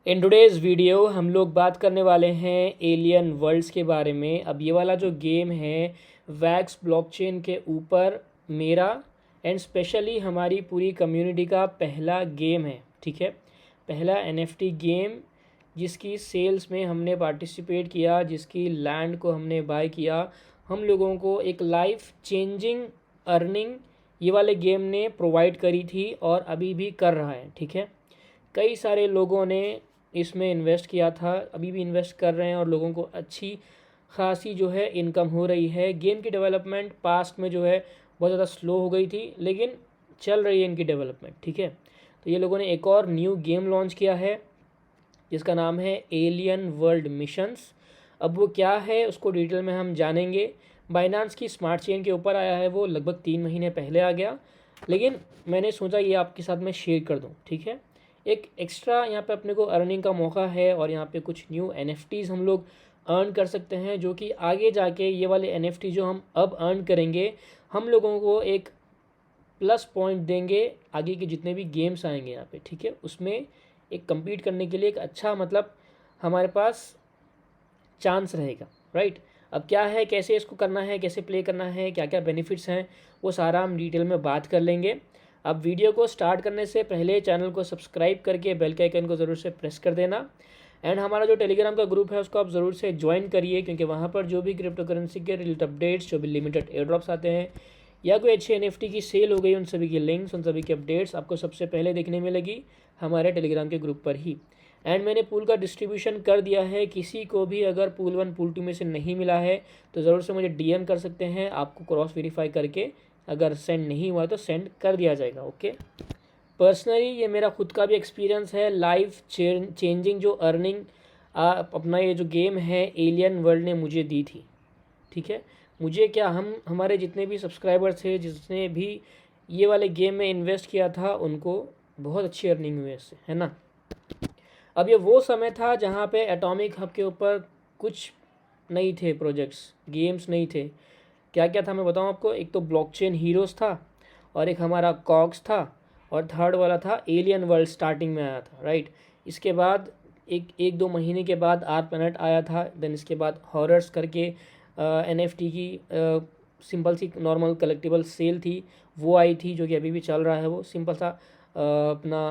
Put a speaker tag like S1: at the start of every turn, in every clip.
S1: In today's video हम लोग बात करने वाले हैं एलियन वर्ल्ड्स के बारे में। अब ये वाला जो गेम है वैक्स ब्लॉकचेन के ऊपर मेरा एंड स्पेशली हमारी पूरी कम्युनिटी का पहला गेम है, ठीक है। पहला एनएफटी गेम जिसकी सेल्स में हमने पार्टिसिपेट किया, जिसकी लैंड को हमने बाय किया, हम लोगों को एक लाइफ चेंजिंग अर्निंग ये वाले गेम ने प्रोवाइड करी थी और अभी भी कर रहा है, ठीक है। कई सारे लोगों ने इसमें इन्वेस्ट किया था, अभी भी इन्वेस्ट कर रहे हैं और लोगों को अच्छी खासी जो है इनकम हो रही है। गेम की डेवलपमेंट पास्ट में जो है बहुत ज़्यादा स्लो हो गई थी, लेकिन चल रही है इनकी डेवलपमेंट, ठीक है। तो ये लोगों ने एक और न्यू गेम लॉन्च किया है जिसका नाम है एलियन वर्ल्ड मिशंस। अब वो क्या है उसको डिटेल में हम जानेंगे। बाइनांस की स्मार्ट चेन के ऊपर आया है, वो लगभग 3 महीने पहले आ गया, लेकिन मैंने सोचा ये आपके साथ मैं शेयर कर दूँ, ठीक है। एक एक्स्ट्रा यहाँ पे अपने को अर्निंग का मौका है और यहाँ पे कुछ न्यू एनएफटीज़ हम लोग अर्न कर सकते हैं, जो कि आगे जाके ये वाले एनएफटी जो हम अब अर्न करेंगे हम लोगों को एक प्लस पॉइंट देंगे आगे के जितने भी गेम्स आएंगे यहाँ पे, ठीक है। उसमें एक कम्पीट करने के लिए एक अच्छा मतलब हमारे पास चांस रहेगा, राइट। अब क्या है, कैसे इसको करना है, कैसे प्ले करना है, क्या क्या बेनिफिट्स हैं, वो सारा हम डिटेल में बात कर लेंगे। अब वीडियो को स्टार्ट करने से पहले चैनल को सब्सक्राइब करके बेल के आइकन को ज़रूर से प्रेस कर देना। एंड हमारा जो टेलीग्राम का ग्रुप है उसको आप ज़रूर से ज्वाइन करिए, क्योंकि वहाँ पर जो भी क्रिप्टो करेंसी के रिलेटेड अपडेट्स, जो भी लिमिटेड एयर ड्रॉप्स आते हैं या कोई अच्छी एनएफटी की सेल हो गई, उन सभी की लिंक्स, उन सभी की अपडेट्स आपको सबसे पहले देखने मिलेगी हमारे टेलीग्राम के ग्रुप पर ही। एंड मैंने पूल का डिस्ट्रीब्यूशन कर दिया है, किसी को भी अगर पूल 1 पूल 2 में से नहीं मिला है तो ज़रूर से मुझे डीएम कर सकते हैं, आपको क्रॉस वेरीफाई करके अगर सेंड नहीं हुआ तो सेंड कर दिया जाएगा, ओके। पर्सनली ये मेरा खुद का भी एक्सपीरियंस है, लाइफ चेंजिंग जो अर्निंग अपना ये जो गेम है एलियन वर्ल्ड ने मुझे दी थी, ठीक है। मुझे क्या, हम हमारे जितने भी सब्सक्राइबर्स थे, जिसने भी ये वाले गेम में इन्वेस्ट किया था, उनको बहुत अच्छी अर्निंग हुई इससे, है ना। अब ये वो समय था जहाँ पे एटॉमिक हब के ऊपर कुछ नहीं थे प्रोजेक्ट्स, गेम्स नहीं थे। क्या क्या था मैं बताऊँ आपको। एक तो ब्लॉकचेन हीरोज़ था, और एक हमारा कॉक्स था, और थर्ड वाला था एलियन वर्ल्ड, स्टार्टिंग में आया था, राइट। इसके बाद एक दो महीने के बाद आर प्लैनेट आया था। देन इसके बाद हॉरर्स करके एनएफटी की सिंपल सी नॉर्मल कलेक्टिबल सेल थी, वो आई थी, जो कि अभी भी चल रहा है। वो सिंपल सा अपना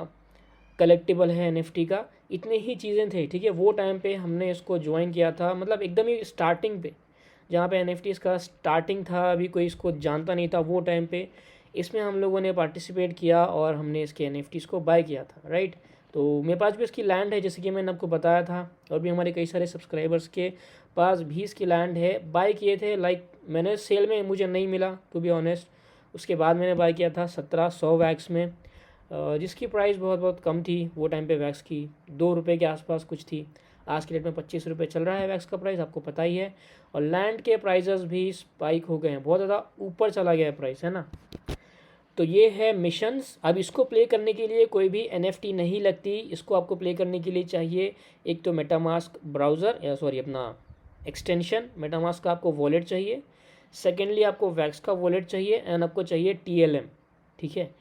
S1: कलेक्टिबल है एनएफटी का। इतनी ही चीज़ें थे, ठीक है। वो टाइम पे हमने इसको ज्वाइन किया था, मतलब एकदम ही स्टार्टिंग पे, जहाँ पे एनएफटीज़ का स्टार्टिंग था, अभी कोई इसको जानता नहीं था। वो टाइम पे इसमें हम लोगों ने पार्टिसिपेट किया और हमने इसके एनएफटीज़ को बाय किया था, राइट। तो मेरे पास भी इसकी लैंड है, जैसे कि मैंने आपको बताया था, और भी हमारे कई सारे सब्सक्राइबर्स के पास भी इसकी लैंड है। बाय किए थे, लाइक मैंने सेल में मुझे नहीं मिला टू बी ऑनेस्ट, उसके बाद मैंने बाय किया था 1700 वैक्स में, जिसकी प्राइस बहुत बहुत कम थी वो टाइम पे। वैक्स की 2 रुपये के आसपास कुछ थी, आज के डेट में 25 रुपये चल रहा है वैक्स का प्राइस, आपको पता ही है। और लैंड के प्राइजेस भी स्पाइक हो गए हैं, बहुत ज़्यादा ऊपर चला गया है प्राइस, है ना। तो ये है मिशंस। अब इसको प्ले करने के लिए कोई भी एनएफटी नहीं लगती, इसको आपको प्ले करने के लिए चाहिए एक तो मेटामास्क ब्राउज़र, या सॉरी अपना एक्सटेंशन मेटामास्क का आपको वॉलेट चाहिए। सेकेंडली आपको वैक्स का वॉलेट चाहिए, एंड आपको चाहिए टीएलएम, ठीक है।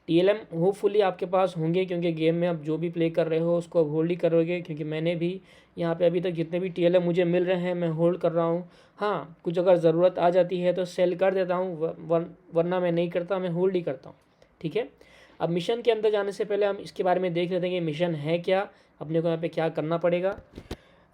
S1: टीएलएम होपफुली आपके पास होंगे, क्योंकि गेम में आप जो भी प्ले कर रहे हो उसको आप होल्ड ही करोगे, क्योंकि मैंने भी यहाँ पे अभी तक जितने भी टीएलएम मुझे मिल रहे हैं मैं होल्ड कर रहा हूँ। हाँ, कुछ अगर ज़रूरत आ जाती है तो सेल कर देता हूँ, वरना मैं नहीं करता, मैं होल्ड ही करता हूँ, ठीक है। अब मिशन के अंदर जाने से पहले हम इसके बारे में देख लेते हैं कि मिशन है क्या, अपने को यहाँ पे क्या करना पड़ेगा।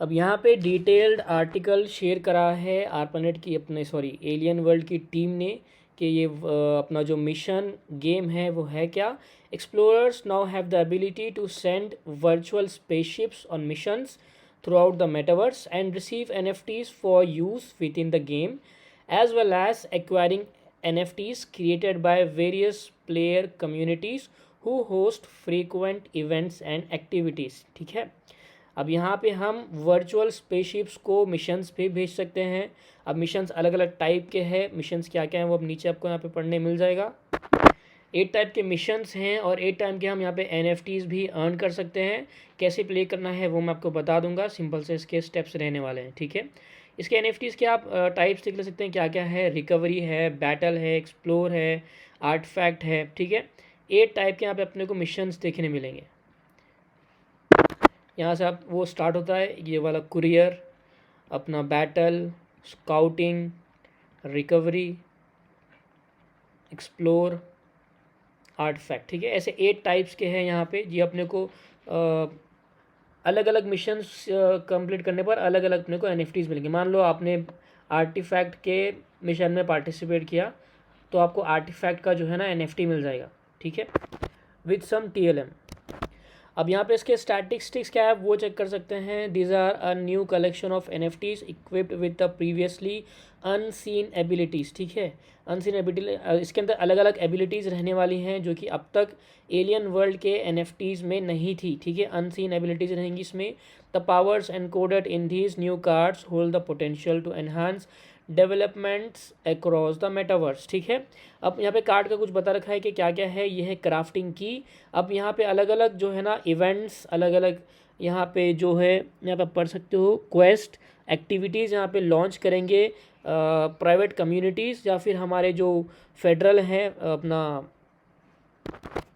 S1: अब यहाँ पे डिटेल्ड आर्टिकल शेयर करा है आरपनेट की, अपने सॉरी एलियन वर्ल्ड की टीम ने, कि ये अपना जो मिशन गेम है वो है क्या। Explorers now have the ability to send virtual spaceships on missions throughout the metaverse and receive NFTs for use within the game, as well as acquiring NFTs created by various player communities who host frequent events and activities, ठीक है। अब यहाँ पे हम virtual spaceships को missions पे भेज सकते हैं। अब मिशंस अलग अलग टाइप के हैं, मिशंस क्या क्या हैं वो अब नीचे आपको यहाँ पे पढ़ने मिल जाएगा। 8 टाइप के मिशंस हैं और 8 टाइप के हम यहाँ पे एनएफटीज़ भी अर्न कर सकते हैं। कैसे प्ले करना है वो मैं आपको बता दूंगा, सिंपल से इसके स्टेप्स रहने वाले हैं, ठीक है। इसके एनएफटीज़ के आप टाइप्स देख ले सकते हैं, क्या क्या है। रिकवरी है, बैटल है, एक्सप्लोर है, आर्टफैक्ट है, ठीक है। 8 टाइप के यहाँ पे अपने को मिशंस देखने मिलेंगे। यहाँ से आप वो स्टार्ट होता है ये वाला कुरियर, अपना battle, scouting, recovery, explore, artifact. ठीक है, ऐसे 8 टाइप्स के हैं यहाँ पे। ये अपने को अलग अलग मिशंस कंप्लीट करने पर अलग अलग अपने को एनएफटीज मिलेंगे। मान लो आपने आर्टिफैक्ट के मिशन में पार्टिसिपेट किया तो आपको आर्टिफैक्ट का जो है ना एनएफटी मिल जाएगा। ठीक है, विथ सम टीएलएम। अब यहाँ पे इसके स्टैटिस्टिक्स क्या है वो चेक कर सकते हैं। These are a new collection of NFTs equipped with the previously unseen abilities. ठीक है, अनसीन एबिलिटी, इसके अंदर अलग अलग एबिलिटीज़ रहने वाली हैं जो कि अब तक एलियन वर्ल्ड के एनएफटीज़ में नहीं थी। ठीक है, अनसीन एबिलिटीज़ रहेंगी इसमें। The powers encoded in these new cards hold the potential to enhance developments across the metaverse. ठीक है, अब यहाँ पे कार्ड का कुछ बता रखा है कि क्या क्या है। ये है क्राफ्टिंग की। अब यहाँ पे अलग अलग जो है ना इवेंट्स, अलग अलग यहाँ पे जो है यहाँ पे पढ़ सकते हो क्वेस्ट एक्टिविटीज़ यहाँ पे लॉन्च करेंगे प्राइवेट कम्युनिटीज़ या फिर हमारे जो फेडरल हैं अपना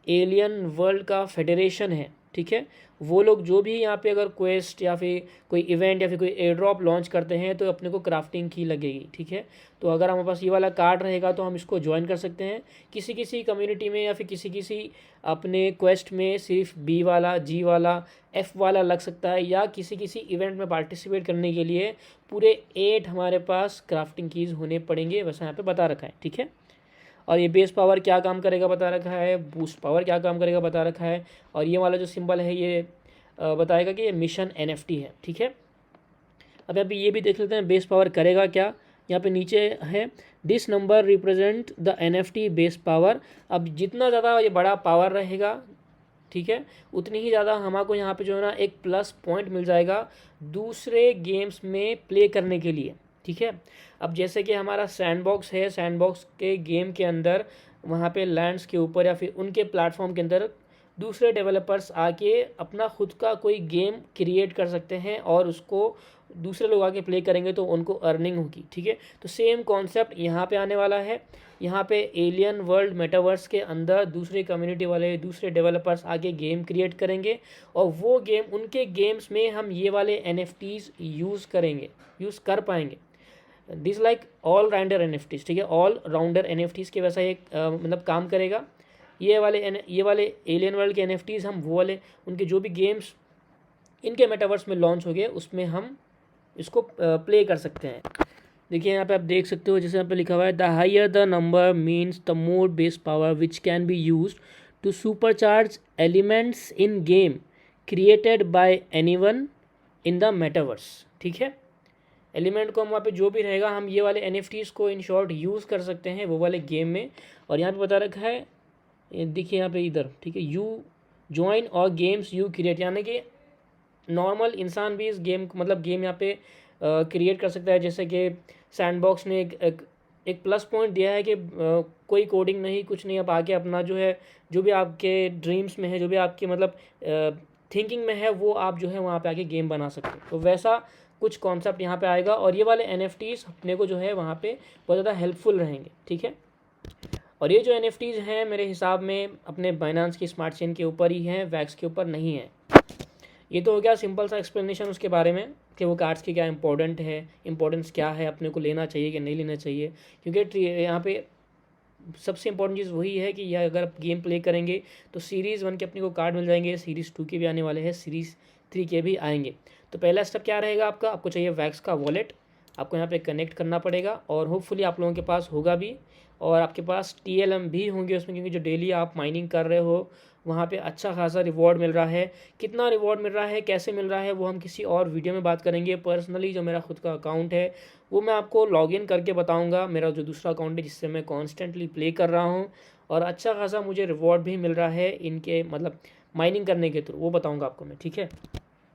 S1: एलियन वर्ल्ड का फेडरेशन है। ठीक है, वो लोग जो भी यहाँ पे अगर क्वेस्ट या फिर कोई इवेंट या फिर कोई एयर ड्रॉप लॉन्च करते हैं तो अपने को क्राफ्टिंग की लगेगी। ठीक है, तो अगर हमारे पास ये वाला कार्ड रहेगा तो हम इसको ज्वाइन कर सकते हैं। किसी किसी कम्युनिटी में या फिर किसी किसी अपने क्वेस्ट में सिर्फ बी वाला, जी वाला, एफ वाला लग सकता है, या किसी किसी इवेंट में पार्टिसिपेट करने के लिए पूरे 8 हमारे पास क्राफ्टिंग कीज़ होने पड़ेंगे, वैसा यहाँ पर बता रखा है। ठीक है, और ये बेस पावर क्या काम करेगा बता रखा है, बूस्ट पावर क्या काम करेगा बता रखा है, और ये वाला जो सिंबल है ये बताएगा कि ये मिशन एनएफटी है। ठीक है, अब अभी ये भी देख लेते हैं बेस पावर करेगा क्या। यहाँ पे नीचे है this number represent the NFT base power. अब जितना ज़्यादा ये बड़ा पावर रहेगा, ठीक है, उतनी ही ज़्यादा हमको यहाँ पे जो है ना एक प्लस पॉइंट मिल जाएगा दूसरे गेम्स में प्ले करने के लिए। ठीक है, अब जैसे कि हमारा सैंडबॉक्स है, सैंडबॉक्स के गेम के अंदर वहाँ पे लैंड्स के ऊपर या फिर उनके प्लेटफॉर्म के अंदर दूसरे डेवलपर्स आके अपना खुद का कोई गेम क्रिएट कर सकते हैं और उसको दूसरे लोग आके प्ले करेंगे तो उनको अर्निंग होगी। ठीक है, तो सेम कॉन्सेप्ट यहाँ पे आने वाला है। यहाँ पे एलियन वर्ल्ड मेटावर्स के अंदर दूसरे कम्युनिटी वाले, दूसरे डेवलपर्स आके गेम क्रिएट करेंगे और वो गेम, उनके गेम्स में हम ये वाले एनएफटीज़ यूज़ करेंगे, यूज़ कर पाएंगे। This like all rounder NFTs. ठीक है, ऑल राउंडर एनएफटीज़ के वैसा एक मतलब काम करेगा। ये वाले एलियन वर्ल्ड के एनएफटीज़ हम वो वाले उनके जो भी गेम्स इनके मेटावर्स में लॉन्च हो गए उसमें हम इसको प्ले कर सकते हैं। देखिए यहाँ पे आप देख सकते हो, जैसे यहाँ पे लिखा हुआ है the higher the number means the more base power which can be used to supercharge elements in game created by anyone in the metaverse. ठीक है, एलिमेंट को हम वहाँ पे जो भी रहेगा हम ये वाले एनएफटीज़ को इन शॉर्ट यूज़ कर सकते हैं वो वाले गेम में। और यहाँ पे बता रखा है, देखिए यहाँ पे इधर, ठीक है, यू ज्वाइन और गेम्स यू क्रिएट, यानी कि नॉर्मल इंसान भी इस गेम मतलब गेम यहाँ पे क्रिएट कर सकता है। जैसे कि सैंडबॉक्स ने एक प्लस पॉइंट दिया है कि कोई कोडिंग नहीं, कुछ नहीं, आप आके अपना जो है जो भी आपके ड्रीम्स में है, जो भी आपके मतलब थिंकिंग में है वो आप जो है वहाँ पे आके गेम बना सकते हो। तो वैसा कुछ कॉन्सेप्ट यहाँ पे आएगा और ये वाले एनएफटीज़ अपने को जो है वहाँ पे बहुत ज़्यादा हेल्पफुल रहेंगे। ठीक है, और ये जो एनएफटीज़ हैं मेरे हिसाब में अपने बाइनेंस की स्मार्ट चेन के ऊपर ही हैं, वैक्स के ऊपर नहीं है। ये तो हो गया सिंपल सा एक्सप्लेनेशन उसके बारे में कि वो कार्ड्स की क्या इंपॉर्टेंस क्या है, अपने को लेना चाहिए कि नहीं लेना चाहिए। क्योंकि यहाँ पे सबसे इंपॉर्टेंट चीज़ वही है कि यह अगर आप गेम प्ले करेंगे तो सीरीज़ 1 के अपने को कार्ड मिल जाएंगे, सीरीज़ 2 के भी आने वाले हैं, सीरीज़ 3 के भी आएंगे। तो पहला स्टेप क्या रहेगा आपका, आपको चाहिए वैक्स का वॉलेट, आपको यहाँ पे कनेक्ट करना पड़ेगा और होपफुली आप लोगों के पास होगा भी और आपके पास TLM भी होंगे उसमें, क्योंकि जो डेली आप माइनिंग कर रहे हो वहाँ पे अच्छा खासा रिवॉर्ड मिल रहा है। कितना रिवॉर्ड मिल रहा है, कैसे मिल रहा है, वो हम किसी और वीडियो में बात करेंगे। पर्सनली जो मेरा खुद का अकाउंट है वो मैं आपको लॉगिन करके बताऊंगा, मेरा जो दूसरा अकाउंट है जिससे मैं कॉन्स्टेंटली प्ले कर रहा हूँ और अच्छा खासा मुझे रिवॉर्ड भी मिल रहा है इनके मतलब माइनिंग करने के थ्रू, वो बताऊँगा आपको मैं। ठीक है,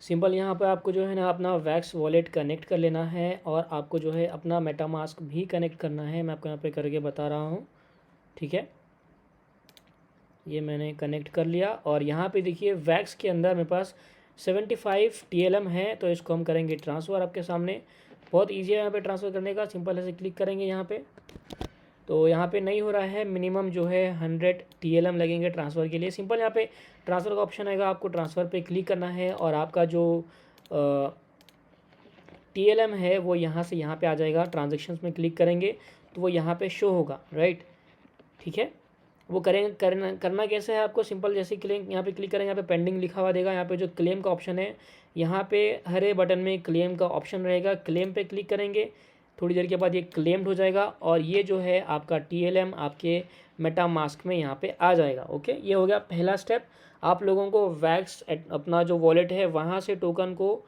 S1: सिंपल यहाँ पर आपको जो है ना अपना वैक्स वॉलेट कनेक्ट कर लेना है और आपको जो है अपना मेटामास्क भी कनेक्ट करना है। मैं आपको यहाँ पे करके बता रहा हूँ। ठीक है, ये मैंने कनेक्ट कर लिया और यहाँ पे देखिए वैक्स के अंदर मेरे पास 75 TLM है, तो इसको हम करेंगे ट्रांसफ़र। आपके सामने बहुत ईजी है यहाँ पे ट्रांसफ़र करने का, सिंपल ऐसे क्लिक करेंगे यहाँ पे तो यहाँ पे नहीं हो रहा है, मिनिमम जो है 100 TLM लगेंगे ट्रांसफ़र के लिए। सिंपल यहाँ पे ट्रांसफ़र का ऑप्शन आएगा, आपको ट्रांसफ़र पे क्लिक करना है और आपका जो TLM है वो यहाँ से यहाँ पे आ जाएगा। ट्रांजेक्शन्स में क्लिक करेंगे तो वो यहाँ पे शो होगा, राइट, ठीक है। वो करना कैसे है आपको, सिंपल जैसे क्लेम यहाँ पे क्लिक करेंगे, यहाँ पे पेंडिंग लिखा हुआ देगा, यहाँ पे जो क्लेम का ऑप्शन है यहाँ पे हरे बटन में क्लेम का ऑप्शन रहेगा, क्लेम पे क्लिक करेंगे, थोड़ी देर के बाद ये क्लेम्ड हो जाएगा और ये जो है आपका TLM आपके मेटामास्क में यहाँ पे आ जाएगा। ओके, ये हो गया पहला स्टेप। आप लोगों को वैक्स अपना जो वॉलेट है वहाँ से टोकन को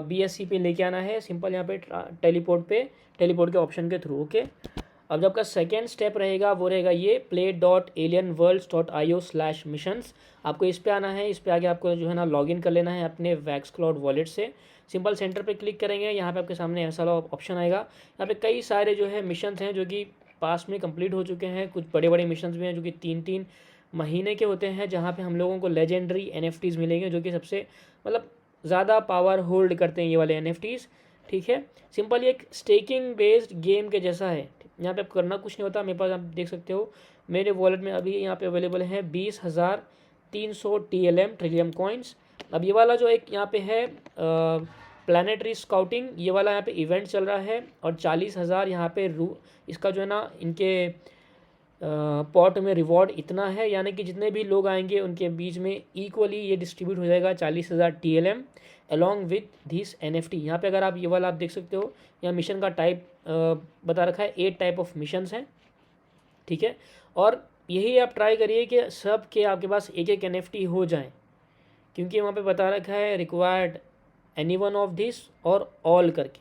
S1: BSC पे लेके आना है, सिंपल यहाँ पे टेलीपोर्ट के ऑप्शन के थ्रू। ओके, अब जब का सेकेंड स्टेप रहेगा वो रहेगा ये play.alienworlds.io/missions। आपको इस पे आना है, इस पे आगे आपको जो है ना लॉगिन कर लेना है अपने वैक्स क्लाउड वॉलेट से। सिंपल सेंटर पे क्लिक करेंगे, यहाँ पे आपके सामने ऐसा वाला ऑप्शन आएगा। यहाँ पे कई सारे जो है मिशंस हैं जो कि पास्ट में कंप्लीट हो चुके हैं, कुछ बड़े बड़े मिशंस भी हैं जो कि 3-3 महीने के होते हैं, जहाँ पे हम लोगों को लेजेंडरी NFTs मिलेंगे जो कि सबसे मतलब ज़्यादा पावर होल्ड करते हैं ये वाले NFTs, ठीक है। सिंपल ये एक स्टेकिंग बेस्ड गेम के जैसा है। यहाँ पे करना कुछ नहीं होता, मेरे पास आप देख सकते हो मेरे वॉलेट में अभी यहाँ पे अवेलेबल है 20,300 TLM ट्रिलियम कॉइन्स। अब ये वाला जो एक यहाँ पे है प्लानिटरी स्काउटिंग, ये वाला यहाँ पे इवेंट चल रहा है और 40,000 यहाँ पे इसका जो है ना इनके पॉट में रिवॉर्ड इतना है, यानी कि जितने भी लोग आएंगे उनके बीच में इक्वली ये डिस्ट्रीब्यूट हो जाएगा 40,000 TLM along with this NFT। यहाँ पे अगर आप ये वाला आप देख सकते हो, यहाँ मिशन का टाइप बता रखा है, 8 टाइप ऑफ मिशंस हैं, ठीक है। और यही आप ट्राई करिए कि सब के आपके पास एक एक NFT हो जाएं, क्योंकि वहाँ पे बता रखा है required any one of this और ऑल करके।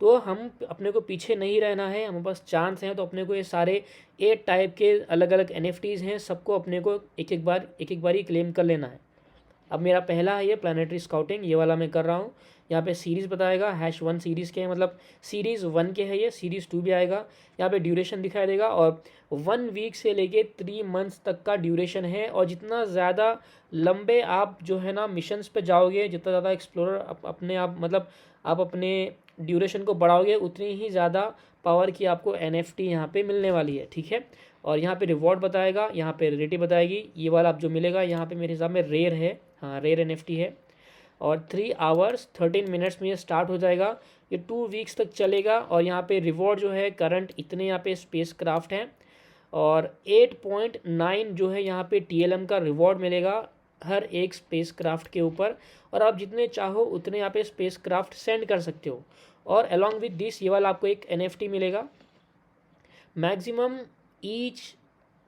S1: तो हम अपने को पीछे नहीं रहना है, हमारे पास चांस है, तो अपने को ये सारे 8 टाइप के अलग अलग NFTs हैं, सबको अपने को एक एक बार ही क्लेम कर लेना है। अब मेरा पहला है ये प्लानिटरी स्काउटिंग, ये वाला मैं कर रहा हूँ। यहाँ पे सीरीज़ बताएगा, #1 सीरीज़ के हैं, मतलब सीरीज़ 1 के है ये, सीरीज़ 2 भी आएगा। यहाँ पे ड्यूरेशन दिखाई देगा और 1 वीक से लेके 3 मंथ्स तक का ड्यूरेशन है। और जितना ज़्यादा लंबे आप जो है ना मिशंस पे जाओगे, जितना ज़्यादा एक्सप्लोरर अपने आप मतलब आप अपने ड्यूरेशन को बढ़ाओगे, उतनी ही ज़्यादा पावर की आपको NFT यहाँ पे मिलने वाली है, ठीक है। और यहाँ पे रिवॉर्ड बताएगा, यहाँ पे रेटिंग बताएगी। ये वाला आप जो मिलेगा यहाँ पे मेरे हिसाब में रेयर है, हाँ रेयर NFT है। और 3 आवर्स 13 मिनट्स में ये स्टार्ट हो जाएगा, ये 2 वीक्स तक चलेगा। और यहाँ पे रिवॉर्ड जो है करंट इतने यहाँ पे स्पेस क्राफ्ट हैं और 8.9 जो है यहाँ पे TLM का रिवॉर्ड मिलेगा हर एक स्पेस क्राफ्ट के ऊपर। और आप जितने चाहो उतने यहाँ पे स्पेस क्राफ्ट सेंड कर सकते हो। और अलॉन्ग विद दिस ये वाला आपको एक NFT मिलेगा। मैक्सिमम ईच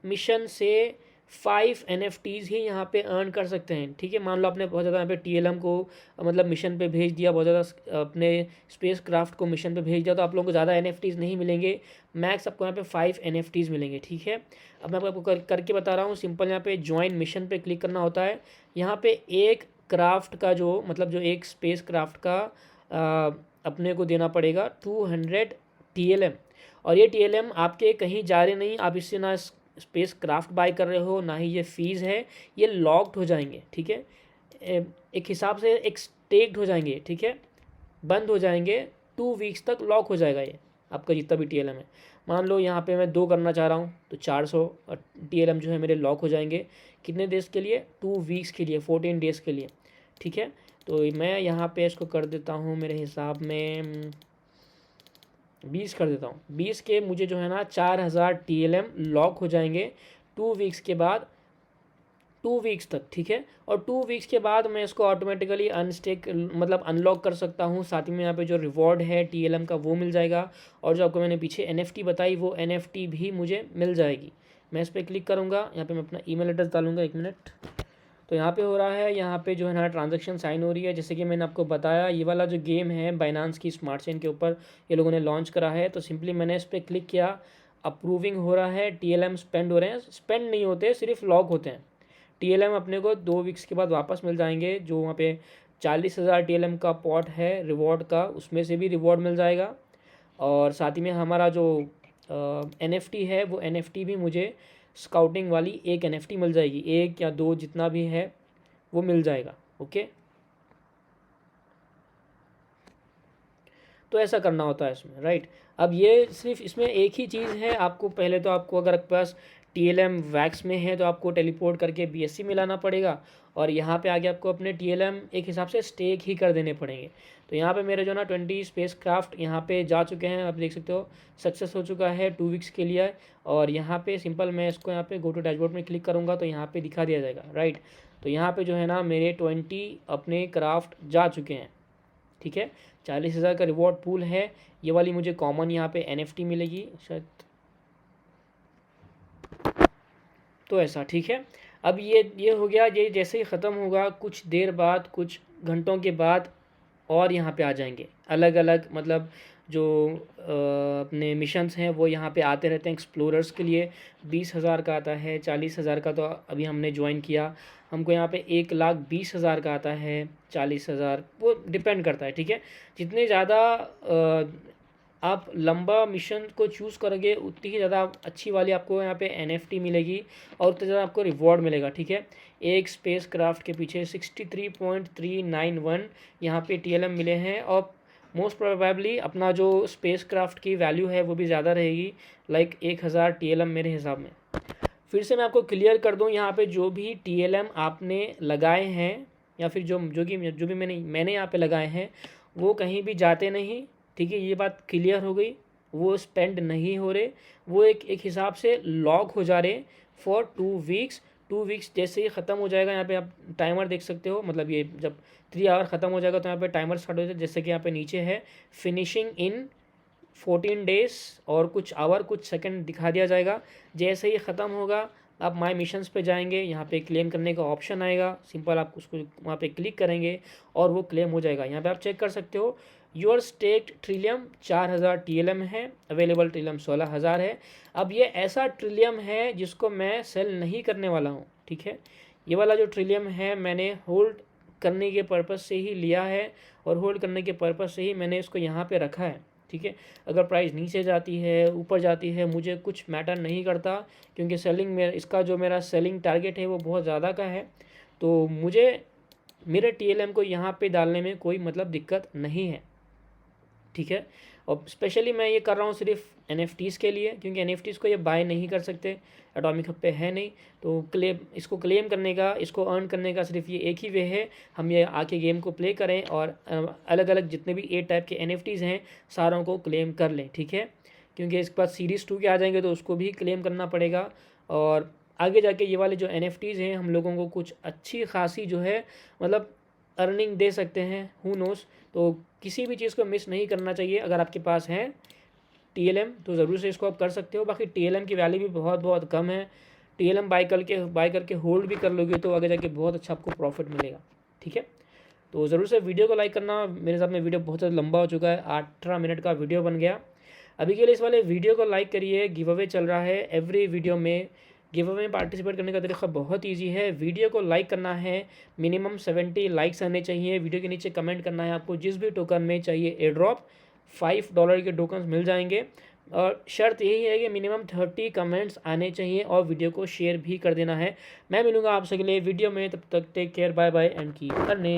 S1: मिशन से 5 NFTs ही यहाँ पे अर्न कर सकते हैं, ठीक है। मान लो आपने बहुत ज़्यादा यहाँ पे TLM को मतलब मिशन पे भेज दिया, बहुत ज़्यादा अपने स्पेस क्राफ्ट को मिशन पे भेज दिया, तो आप लोगों को ज़्यादा NFTs नहीं मिलेंगे, मैक्स आपको यहाँ पे 5 NFTs मिलेंगे, ठीक है। अब मैं आपको करके बता रहा हूँ। सिंपल यहाँ पे ज्वाइन मिशन पे क्लिक करना होता है। यहाँ पे एक क्राफ्ट का जो मतलब जो एक स्पेस क्राफ्ट का अपने को देना पड़ेगा 200 TLM। और ये TLM आपके कहीं जा रहे नहीं, आप इससे ना स्पेस क्राफ्ट बाय कर रहे हो, ना ही ये फीस है, ये लॉक्ड हो जाएंगे, ठीक है। एक हिसाब से एक स्टेक्ड हो जाएंगे, ठीक है, बंद हो जाएंगे, 2 वीक्स तक लॉक हो जाएगा ये आपका जितना भी TLM है। मान लो यहाँ पे मैं 2 करना चाह रहा हूँ तो 400 TLM जो है मेरे लॉक हो जाएंगे। कितने डेज़ के लिए? 2 वीक्स के लिए, 14 डेज़ के लिए, ठीक है। तो मैं यहाँ पे इसको कर देता हूँ, मेरे हिसाब में 20 कर देता हूँ। 20 के मुझे जो है ना 4,000 TLM लॉक हो जाएंगे 2 वीक्स के बाद, 2 वीक्स तक, ठीक है। और 2 वीक्स के बाद मैं इसको ऑटोमेटिकली अनस्टेक मतलब अनलॉक कर सकता हूँ। साथ ही में यहाँ पे जो रिवॉर्ड है TLM का वो मिल जाएगा और जो आपको मैंने पीछे NFT बताई वो NFT भी मुझे मिल जाएगी। मैं इस पर क्लिक करूँगा, यहाँ पे मैं अपना ईमेल एड्रेस डालूँगा, 1 मिनट। तो यहाँ पे हो रहा है, यहाँ पे जो है ना ट्रांजैक्शन साइन हो रही है। जैसे कि मैंने आपको बताया ये वाला जो गेम है बाइनांस की स्मार्ट चेन के ऊपर ये लोगों ने लॉन्च करा है। तो सिंपली मैंने इस पर क्लिक किया, अप्रूविंग हो रहा है, TLM स्पेंड हो रहे हैं, स्पेंड नहीं होते, सिर्फ लॉक होते हैं। TLM अपने को 2 वीक्स के बाद वापस मिल जाएंगे। जो वहाँ पे 40,000 TLM का पॉट है रिवॉर्ड का, उसमें से भी रिवॉर्ड मिल जाएगा। और साथ ही में हमारा जो NFT है वो NFT भी मुझे स्काउटिंग वाली एक NFT मिल जाएगी, 1 या 2 जितना भी है वो मिल जाएगा, ओके। तो ऐसा करना होता है इसमें, राइट। अब ये सिर्फ इसमें एक ही चीज़ है, आपको पहले तो आपको अगर आपके पास TLM वैक्स में है तो आपको टेलीपोर्ट करके BSC में लाना पड़ेगा, और यहाँ पे आगे आपको अपने TLM एक हिसाब से स्टेक ही कर देने पड़ेंगे। तो यहाँ पे मेरे जो ना 20 स्पेस क्राफ्ट यहाँ पे जा चुके हैं, आप देख सकते हो सक्सेस हो चुका है 2 वीक्स के लिए। और यहाँ पे सिंपल मैं इसको यहाँ पे गो टू डैशबोर्ड में क्लिक करूँगा तो यहाँ पे दिखा दिया जाएगा, राइट। तो यहाँ पे जो है ना मेरे 20 अपने क्राफ्ट जा चुके हैं, ठीक है। 40,000 का रिवॉर्ड पूल है। ये वाली मुझे कॉमन यहाँ पे NFT मिलेगी शायद, तो ऐसा, ठीक है। अब ये हो गया। ये जैसे ही ख़त्म होगा कुछ देर बाद, कुछ घंटों के बाद और यहाँ पे आ जाएंगे अलग अलग, मतलब जो अपने मिशंस हैं वो यहाँ पे आते रहते हैं एक्सप्लोरर्स के लिए। 20,000 का आता है, 40,000 का तो अभी हमने ज्वाइन किया। हमको यहाँ पे 1,20,000 का आता है, 40,000, वो डिपेंड करता है, ठीक है। जितने ज़्यादा आप लंबा मिशन को चूज़ करोगे उतनी ही ज़्यादा अच्छी वाली आपको यहाँ पे NFT मिलेगी और उतना ज़्यादा आपको रिवॉर्ड मिलेगा, ठीक है। एक स्पेस क्राफ्ट के पीछे 63.391 यहाँ पे TLM मिले हैं, और मोस्ट प्रोबेबली अपना जो स्पेस क्राफ्ट की वैल्यू है वो भी ज़्यादा रहेगी, लाइक 1,000 TLM मेरे हिसाब में। फिर से मैं आपको क्लियर कर दूँ, यहाँ पे जो भी TLM आपने लगाए हैं या फिर जो भी मैंने यहाँ पे लगाए हैं वो कहीं भी जाते नहीं, ठीक है। ये बात क्लियर हो गई, वो स्पेंड नहीं हो रहे, वो एक हिसाब से लॉक हो जा रहे फॉर 2 वीक्स। 2 वीक्स जैसे ही ख़त्म हो जाएगा, यहाँ पे आप टाइमर देख सकते हो, मतलब ये जब 3 आवर ख़त्म हो जाएगा तो यहाँ पे टाइमर स्टार्ट हो जाएगा, जैसे कि यहाँ पे नीचे है फिनिशिंग इन 14 डेज और कुछ आवर कुछ सेकंड दिखा दिया जाएगा। जैसे ही ख़त्म होगा आप माय मिशंस पे जाएंगे, यहाँ पे क्लेम करने का ऑप्शन आएगा, सिंपल आप उसको वहाँ पे क्लिक करेंगे और वो क्लेम हो जाएगा। यहाँ पे आप चेक कर सकते हो योर स्टेक्ड ट्रिलियम 4,000 TLM है, अवेलेबल ट्रिलियम 16,000 है। अब ये ऐसा ट्रिलियम है जिसको मैं सेल नहीं करने वाला हूँ, ठीक है। ये वाला जो ट्रिलियम है मैंने होल्ड करने के पर्पज़ से ही लिया है, और होल्ड करने के पर्पज़ से ही मैंने इसको यहाँ पे रखा है, ठीक है। अगर प्राइस नीचे जाती है ऊपर जाती है मुझे कुछ मैटर नहीं करता, क्योंकि सेलिंग में इसका जो मेरा सेलिंग टारगेट है वो बहुत ज़्यादा का है, तो मुझे मेरे TLM को यहाँ पे डालने में कोई मतलब दिक्कत नहीं है, ठीक है। और स्पेशली मैं ये कर रहा हूँ सिर्फ NFTs के लिए, क्योंकि NFTs को ये बाय नहीं कर सकते, एटॉमिक हब पे है नहीं, तो इसको क्लेम करने का, इसको अर्न करने का सिर्फ ये एक ही वे है, हम ये आके गेम को प्ले करें और अलग अलग जितने भी 8 टाइप के NFTs हैं सारों को क्लेम कर लें, ठीक है। क्योंकि इसके बाद सीरीज़ 2 के आ जाएंगे तो उसको भी क्लेम करना पड़ेगा, और आगे जाके ये वाले जो NFTs हैं हम लोगों को कुछ अच्छी खासी जो है मतलब अर्निंग दे सकते हैं, हु नोस। तो किसी भी चीज़ को मिस नहीं करना चाहिए। अगर आपके पास है TLM तो ज़रूर से इसको आप कर सकते हो। बाकी TLM की वैल्यू भी बहुत बहुत कम है, TLM बाय करके होल्ड भी कर लोगे तो आगे जाके बहुत अच्छा आपको प्रॉफिट मिलेगा, ठीक है। तो ज़रूर से वीडियो को लाइक करना। मेरे साथ में वीडियो बहुत ज़्यादा लंबा हो चुका है, 18 मिनट का वीडियो बन गया। अभी के लिए इस वाले वीडियो को लाइक करिए। गिव अवे चल रहा है, एवरी वीडियो में गिव अवे में पार्टिसिपेट करने का तरीका बहुत ईजी है। वीडियो को लाइक करना है, मिनिमम 70 लाइक्स आने चाहिए। वीडियो के नीचे कमेंट करना है आपको जिस भी टोकन में चाहिए एयर ड्रॉप, $5 के टोकन्स मिल जाएंगे, और शर्त यही है कि मिनिमम 30 कमेंट्स आने चाहिए और वीडियो को शेयर भी कर देना है। मैं मिलूँगा आपसे अगले वीडियो में, तब तक take care, bye bye and keep earning.